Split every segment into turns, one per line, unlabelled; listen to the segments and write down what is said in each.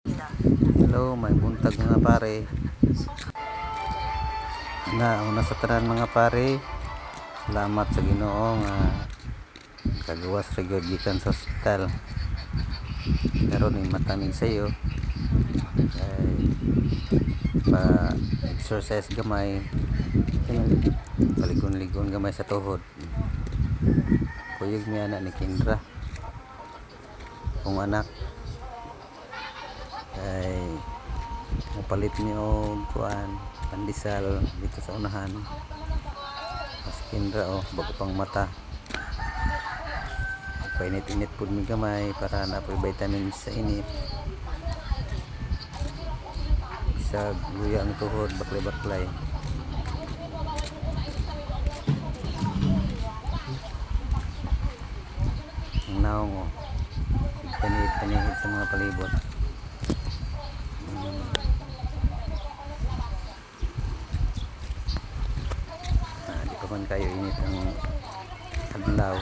Hello, may buntag mga pare. Una sa tanan mga pare, salamat sa Ginoo nga kagawas ra gyud gikan sa ospital. Karon ni matamig sayo. Ay pa exercise gamay. Paligon-ligon gamay sa tuhod. Kuyog mi anak ni Kendra. Kung anak ay mapalit ni og kuan pandesal dito sa unahan. Mas Kendra bago pang mata. Painit-init pud mi gamay para napoy vitamins sa init. Sa luya ang tuhod baklay-baklay. Ang naong panihid sa mga palibot. Di pa man kayo init ang adlaw.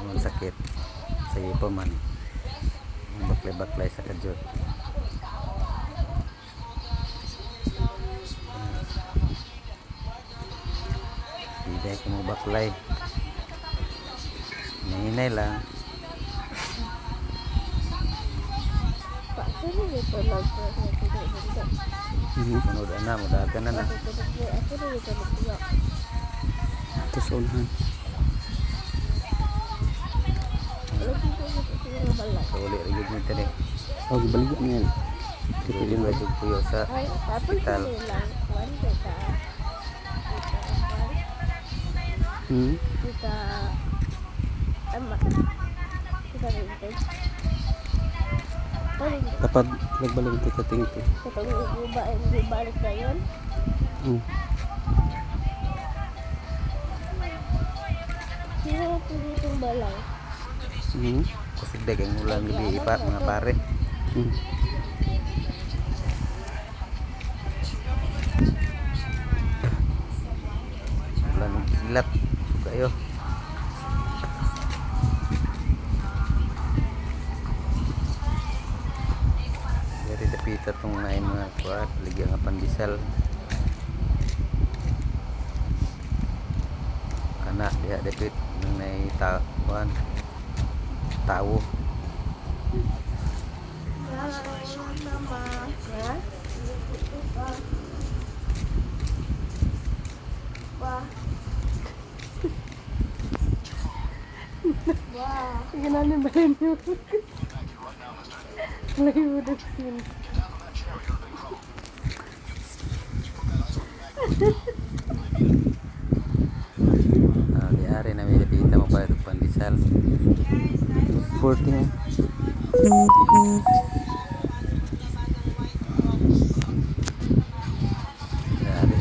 Ang sakit sa iyo pa man. Ang baklay-baklay sa kadyot. Hindi ko mo baklay. Nahinay lang. Sunod na, mudagan na. Ito sa unahan. Uli rigid mo ito rin. Gibalik niyan. Piliin ba ito puyo sa hospital.
Kita
Dapat nagbalik ito sa tingti.
kapag balik na yun, sino po ditong balay?
Kasi dagang ulang gabi ipa mga pare. Ulan kilat kayo. Dari dapita tong nain mga kuat lagi nga pandesal. Kana dia dapit nang nai kuan tawo.
Gananin ba rin yun? Lagi mo na sin.
Di-ari na may dapita mo pa itong pandesal. 14. Di-ari.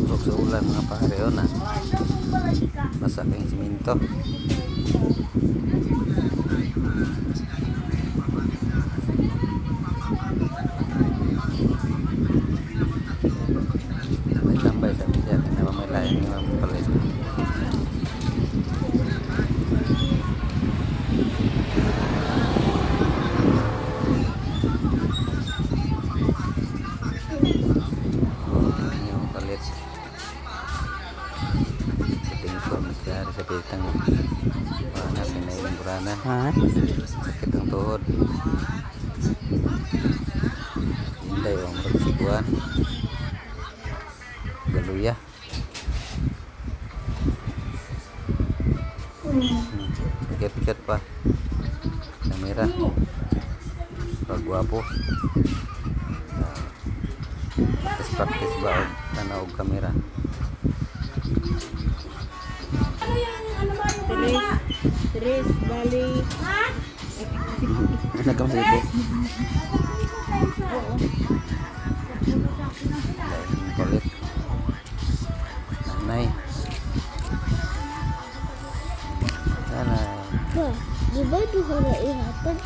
Huwag sa ulan mga pare na. Basa kayong siminto. Tambay sa media. Kenapa may lain nga palit. Palit. Dari sa pitang mana pinailing burana. Sakit ang tuhod. Hinday ang magsiguan. Galuya. Pikat-pikat pa. Kamera. Pagwapo. practice ba og tanaw og kamera.
Tres, bali.
Nagkamasipo.
Dahil kulit. Nanay. Nanay.
Ha, di ba duha na ihatag?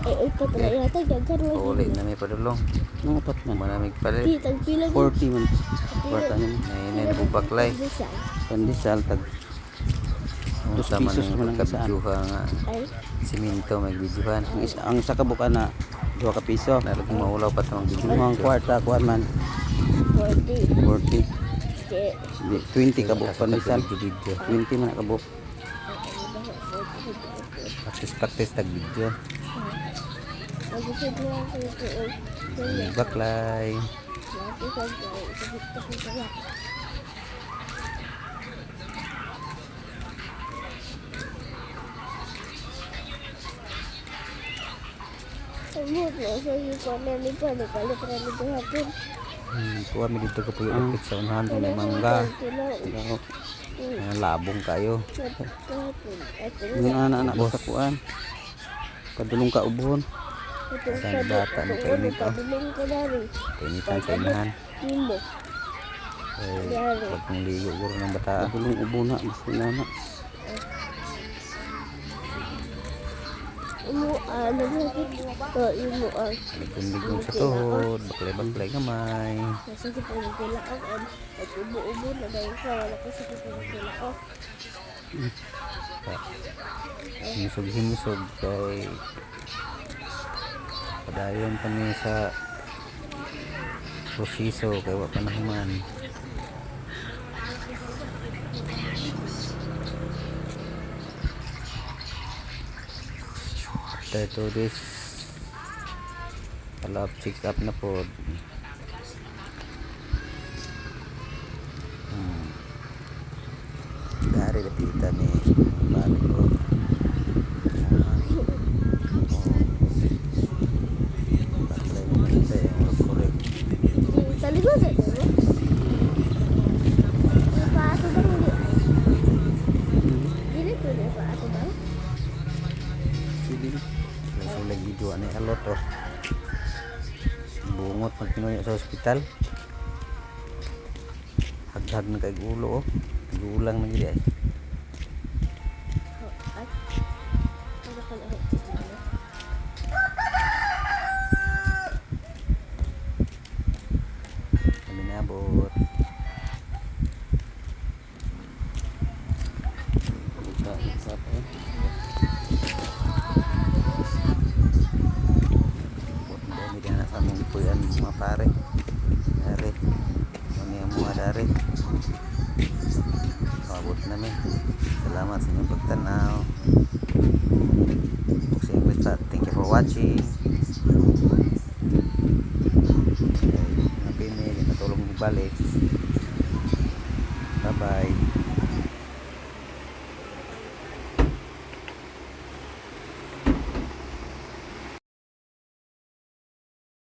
Upat na ihatag, gagkar lagi.
Uli na may padulong.
Nung apat man.
Manamig palit.
Pitag pila.
40 man. Kwarta niya.
Nay na bubaklay.
Bisan.
Pandesal tag
Kung
2
sa man
pesos
yung
naman ang isaan.
pagkabidyuha nga
Ay,
siminto may bidyuhan.
Ang isa ka buka na 2 ka piso.
Nalaging maulaw pa tamang
Ang mga
bidyuhan.
kwarta kuan man
40.
40.
Kaya,
20 ka buka pandesal.
Video.
20 man ka buka.
Practice tag video.
mag-isip na ako ito.
Baklay.
Lagi ko dyan. Isabit ko sa lahat. Samot na sa iyo ko na ni pa. Nakalit na ni hapon.
Kuha mi dito ka puyo upit sa unahan sa may mangga. Labong kayo.
Yung anak-anak boss sa kuan. Kadulong ka ubon.
Saan bata na kainit, oh.
Padulong ko na rin.
Kainitan sa inahan.
Timo.
Eh,
Yari.
wag kong ligo guro ng bata.
Kadulong ubon na mas na.
Umuan. Ito, umuan.
Ligong-ligong sa tuhod. Baklay-baklay gamay.
Masakit po ng kilaok. At ubo-ubo na dahil sa wala ko sakit po ng kilaok.
Himusog-himusog kay padayon pa niya sa proseso kay wa pa nahuman. After 2 days follow-up check up na po. Dari dapita ni balik ko. Baklay naman sa yung correct.
Taliguran mo? Paato ba mo di? Dili ko na paato ba?
Sige.
Kasi video ni alot oh. Bungot pag pinuyo sa ospital. Haghag na kay ulo oh. Gulang na gid ay.
At ano ka na?
Kami nabot.
Buka isa pa.
Bot dami din na sa mong puyan mga pare. Dari. Kami ang mga dari. Pabot namin. Salamat sa inyong pagtanaw. Sa English pa, thank you for watching. Napili, natulong ibalik. Bye bye.